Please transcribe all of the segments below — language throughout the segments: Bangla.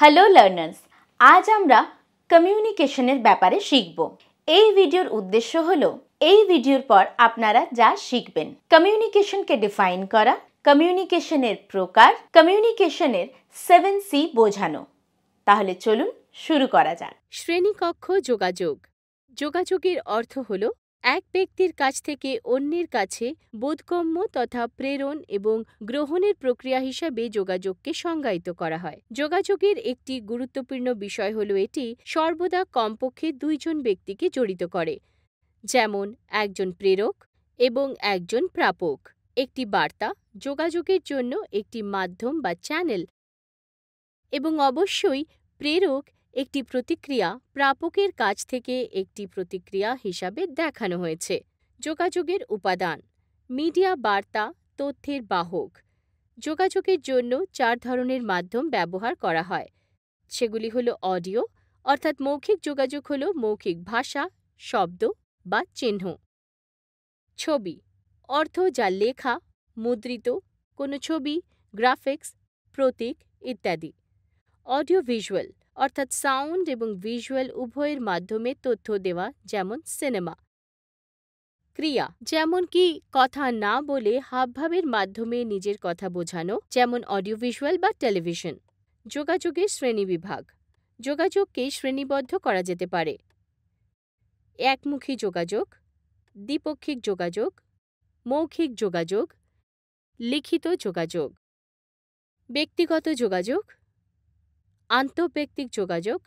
হ্যালো লার্নার্স, আজ আমরা কমিউনিকেশনের ব্যাপারে শিখব। এই ভিডিওর উদ্দেশ্য হলো এই ভিডিওর পর আপনারা যা শিখবেন: কমিউনিকেশনকে ডিফাইন করা, কমিউনিকেশনের প্রকার, কমিউনিকেশনের 7C বোঝানো। তাহলে চলুন শুরু করা যাক। শ্রেণীকক্ষ যোগাযোগ। যোগাযোগের অর্থ হল এক ব্যক্তির কাছ থেকে অন্যের কাছে বোধগম্য তথা প্রেরণ এবং গ্রহণের প্রক্রিয়া হিসাবে যোগাযোগকে সংজ্ঞায়িত করা হয়। যোগাযোগের একটি গুরুত্বপূর্ণ বিষয় হল এটি সর্বদা কমপক্ষে দুইজন ব্যক্তিকে জড়িত করে, যেমন একজন প্রেরক এবং একজন প্রাপক। একটি বার্তা যোগাযোগের জন্য একটি মাধ্যম বা চ্যানেল, এবং অবশ্যই প্রেরক একটি প্রতিক্রিয়া প্রাপকের কাছ থেকে একটি প্রতিক্রিয়া হিসাবে দেখানো হয়েছে। যোগাযোগের উপাদান: মিডিয়া, বার্তা, তথ্যের বাহক। যোগাযোগের জন্য 4 ধরনের মাধ্যম ব্যবহার করা হয়। সেগুলি হল অডিও, অর্থাৎ মৌখিক যোগাযোগ হল মৌখিক ভাষা, শব্দ বা চিহ্ন। ছবি, অর্থ যা লেখা, মুদ্রিত কোনো ছবি, গ্রাফিক্স, প্রতীক ইত্যাদি। অডিও ভিজুয়াল, অর্থাৎ সাউন্ড এবং ভিজুয়াল উভয়ের মাধ্যমে তথ্য দেওয়া, যেমন সিনেমা। ক্রিয়া, যেমন কি কথা না বলে হাবভাবের মাধ্যমে নিজের কথা বোঝানো, যেমন অডিও ভিজুয়াল বা টেলিভিশন। যোগাযোগের শ্রেণীবিভাগ। যোগাযোগকে শ্রেণীবদ্ধ করা যেতে পারে: একমুখী যোগাযোগ, দ্বিপক্ষিক যোগাযোগ, মৌখিক যোগাযোগ, লিখিত যোগাযোগ। ব্যক্তিগত যোগাযোগ, আন্তঃব্যক্তিক যোগাযোগ,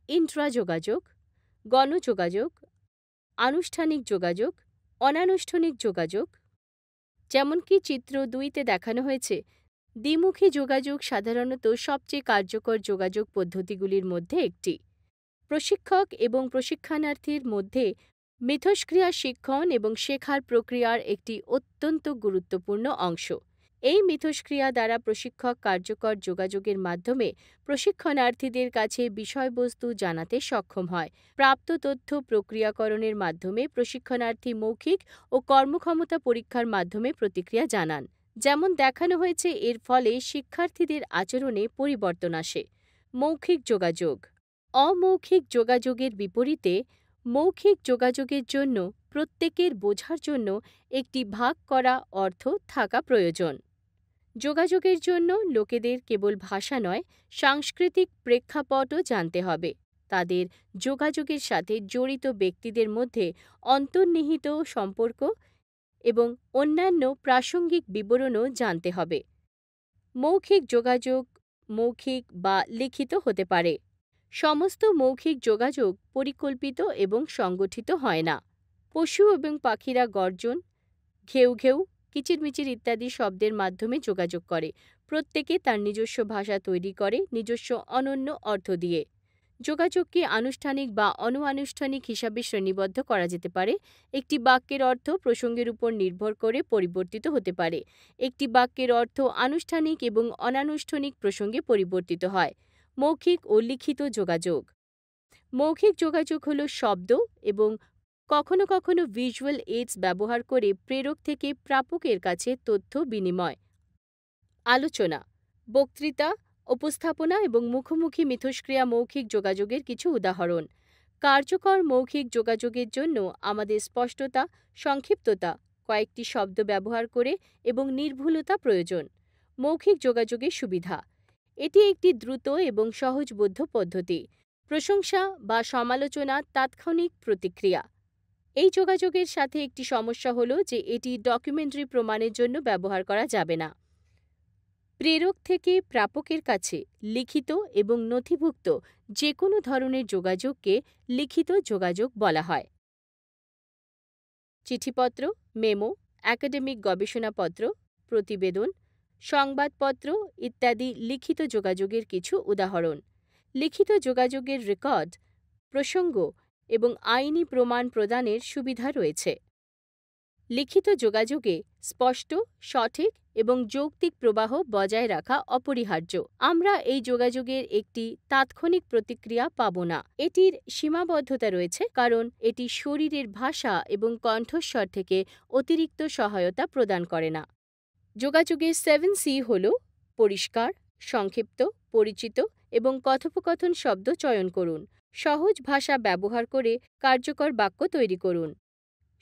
ইন্ট্রা যোগাযোগ, গণযোগাযোগ, আনুষ্ঠানিক যোগাযোগ, অনানুষ্ঠানিক যোগাযোগ। যেমন কি চিত্র 2-তে দেখানো হয়েছে, দ্বিমুখী যোগাযোগ সাধারণত সবচেয়ে কার্যকর যোগাযোগ পদ্ধতিগুলির মধ্যে একটি। প্রশিক্ষক এবং প্রশিক্ষণার্থীর মধ্যে মিথস্ক্রিয়া শিক্ষণ এবং শেখার প্রক্রিয়ার একটি অত্যন্ত গুরুত্বপূর্ণ অংশ। এই মিথস্ক্রিয়া দ্বারা প্রশিক্ষক কার্যকর যোগাযোগের মাধ্যমে প্রশিক্ষণার্থীদের কাছে বিষয়বস্তু জানাতে সক্ষম হয়। প্রাপ্ত তথ্য প্রক্রিয়াকরণের মাধ্যমে প্রশিক্ষণার্থী মৌখিক ও কর্মক্ষমতা পরীক্ষার মাধ্যমে প্রতিক্রিয়া জানান। যেমন দেখানো হয়েছে, এর ফলে শিক্ষার্থীদের আচরণে পরিবর্তন আসে। মৌখিক যোগাযোগ। অমৌখিক যোগাযোগের বিপরীতে মৌখিক যোগাযোগের জন্য প্রত্যেকের বোঝার জন্য একটি ভাগ করা অর্থ থাকা প্রয়োজন। যোগাযোগের জন্য লোকেদের কেবল ভাষা নয়, সাংস্কৃতিক প্রেক্ষাপটও জানতে হবে। তাদের যোগাযোগের সাথে জড়িত ব্যক্তিদের মধ্যে অন্তর্নিহিত সম্পর্ক এবং অন্যান্য প্রাসঙ্গিক বিবরণও জানতে হবে। মৌখিক যোগাযোগ মৌখিক বা লিখিত হতে পারে। সমস্ত মৌখিক যোগাযোগ পরিকল্পিত এবং সংগঠিত হয় না। পশু এবং পাখিরা গর্জন, ঘেউ ঘেউ, কিচিরমিচির ইত্যাদি শব্দের মাধ্যমে যোগাযোগ করে। প্রত্যেকে তার নিজস্ব ভাষা তৈরি করে, নিজস্ব অনন্য অর্থ দিয়ে। যোগাযোগকে আনুষ্ঠানিক বা অনানুষ্ঠানিক হিসাবে শ্রেণীবদ্ধ করা যেতে পারে। একটি বাক্যের অর্থ প্রসঙ্গের উপর নির্ভর করে পরিবর্তিত হতে পারে। একটি বাক্যের অর্থ আনুষ্ঠানিক এবং অনানুষ্ঠানিক প্রসঙ্গে পরিবর্তিত হয়। মৌখিক ও লিখিত যোগাযোগ। মৌখিক যোগাযোগ হল শব্দ এবং কখনো কখনো ভিজুয়াল এইডস ব্যবহার করে প্রেরক থেকে প্রাপকের কাছে তথ্য বিনিময়। আলোচনা, বক্তৃতা, উপস্থাপনা এবং মুখোমুখি মিথস্ক্রিয়া মৌখিক যোগাযোগের কিছু উদাহরণ। কার্যকর মৌখিক যোগাযোগের জন্য আমাদের স্পষ্টতা, সংক্ষিপ্ততা, কয়েকটি শব্দ ব্যবহার করে এবং নির্ভুলতা প্রয়োজন। মৌখিক যোগাযোগের সুবিধা: এটি একটি দ্রুত এবং সহজবোধ্য পদ্ধতি। প্রশংসা বা সমালোচনা, তাৎক্ষণিক প্রতিক্রিয়া। এই যোগাযোগের সাথে একটি সমস্যা হল যে এটি ডকুমেন্টারি প্রমাণের জন্য ব্যবহার করা যাবে না। প্রেরক থেকে প্রাপকের কাছে লিখিত এবং নথিভুক্ত যে কোনো ধরনের যোগাযোগকে লিখিত যোগাযোগ বলা হয়। চিঠিপত্র, মেমো, একাডেমিক গবেষণাপত্র, প্রতিবেদন, সংবাদপত্র ইত্যাদি লিখিত যোগাযোগের কিছু উদাহরণ। লিখিত যোগাযোগের রেকর্ড, প্রসঙ্গ এবং আইনি প্রমাণ প্রদানের সুবিধা রয়েছে। লিখিত যোগাযোগে স্পষ্ট, সঠিক এবং যৌক্তিক প্রবাহ বজায় রাখা অপরিহার্য। আমরা এই যোগাযোগের একটি তাৎক্ষণিক প্রতিক্রিয়া পাব না। এটির সীমাবদ্ধতা রয়েছে কারণ এটি শরীরের ভাষা এবং কণ্ঠস্বর থেকে অতিরিক্ত সহায়তা প্রদান করে না। যোগাযোগের 7C হল পরিষ্কার, সংক্ষিপ্ত, পরিচিত এবং কথোপকথন শব্দ চয়ন করুন। সহজ ভাষা ব্যবহার করে কার্যকর বাক্য তৈরি করুন।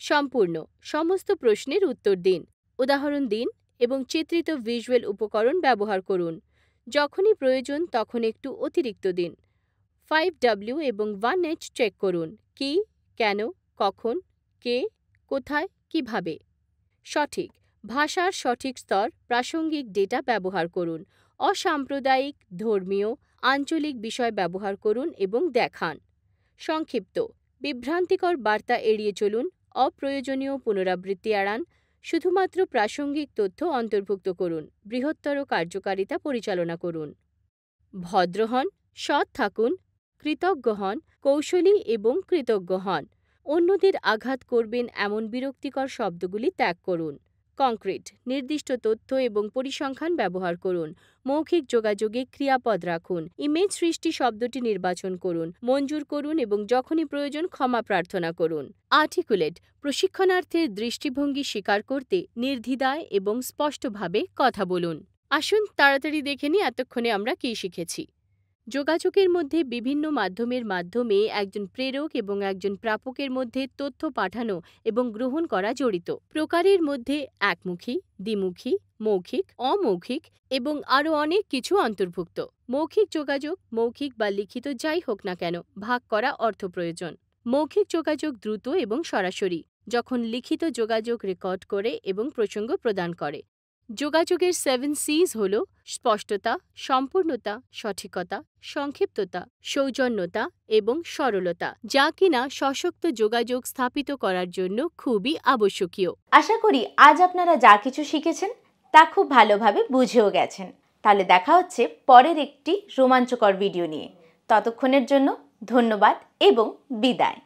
সম্পূর্ণ, সমস্ত প্রশ্নের উত্তর দিন। উদাহরণ দিন এবং চিত্রিত ভিজুয়াল উপকরণ ব্যবহার করুন। যখনই প্রয়োজন তখন একটু অতিরিক্ত দিন। 5W এবং 1H চেক করুন। কি, কেন, কখন, কে, কোথায়, কিভাবে। সঠিক, ভাষার সঠিক স্তর, প্রাসঙ্গিক ডেটা ব্যবহার করুন। অসাম্প্রদায়িক, ধর্মীয়, আঞ্চলিক বিষয় ব্যবহার করুন এবং দেখান। সংক্ষিপ্ত, বিভ্রান্তিকর বার্তা এড়িয়ে চলুন। অপ্রয়োজনীয় পুনরাবৃত্তি এড়ান। শুধুমাত্র প্রাসঙ্গিক তথ্য অন্তর্ভুক্ত করুন। বৃহত্তর কার্যকারিতা পরিচালনা করুন। ভদ্র হন, সৎ থাকুন, কৃতজ্ঞ হন, কৌশলী এবং কৃতজ্ঞ হন। অন্যদের আঘাত করবেন এমন বিরক্তিকর শব্দগুলি ত্যাগ করুন। কংক্রিট, নির্দিষ্ট তথ্য এবং পরিসংখ্যান ব্যবহার করুন। মৌখিক যোগাযোগে ক্রিয়াপদ রাখুন। ইমেজ সৃষ্টি শব্দটি নির্বাচন করুন। মঞ্জুর করুন এবং যখনই প্রয়োজন ক্ষমা প্রার্থনা করুন। আর্টিকুলেট, প্রশিক্ষণার্থীর দৃষ্টিভঙ্গি স্বীকার করতে নির্দ্বিধায় এবং স্পষ্টভাবে কথা বলুন। আসুন তাড়াতাড়ি দেখে নিই এতক্ষণে আমরা কী শিখেছি। যোগাযোগের মধ্যে বিভিন্ন মাধ্যমের মাধ্যমে একজন প্রেরক এবং একজন প্রাপকের মধ্যে তথ্য পাঠানো এবং গ্রহণ করা জড়িত। প্রকারের মধ্যে একমুখী, দ্বিমুখী, মৌখিক, অমৌখিক এবং আরও অনেক কিছু অন্তর্ভুক্ত। মৌখিক যোগাযোগ, মৌখিক বা লিখিত যাই হোক না কেন, ভাগ করা অর্থ প্রয়োজন। মৌখিক যোগাযোগ দ্রুত এবং সরাসরি, যখন লিখিত যোগাযোগ রেকর্ড করে এবং প্রসঙ্গ প্রদান করে। যোগাযোগের 7 C's হল স্পষ্টতা, সম্পূর্ণতা, সঠিকতা, সংক্ষিপ্ততা, সৌজন্যতা এবং সরলতা, যা কিনা সশক্ত যোগাযোগ স্থাপিত করার জন্য খুবই আবশ্যকীয়। আশা করি আজ আপনারা যা কিছু শিখেছেন তা খুব ভালোভাবে বুঝেও গেছেন। তাহলে দেখা হচ্ছে পরের একটি রোমাঞ্চকর ভিডিও নিয়ে। ততক্ষণের জন্য ধন্যবাদ এবং বিদায়।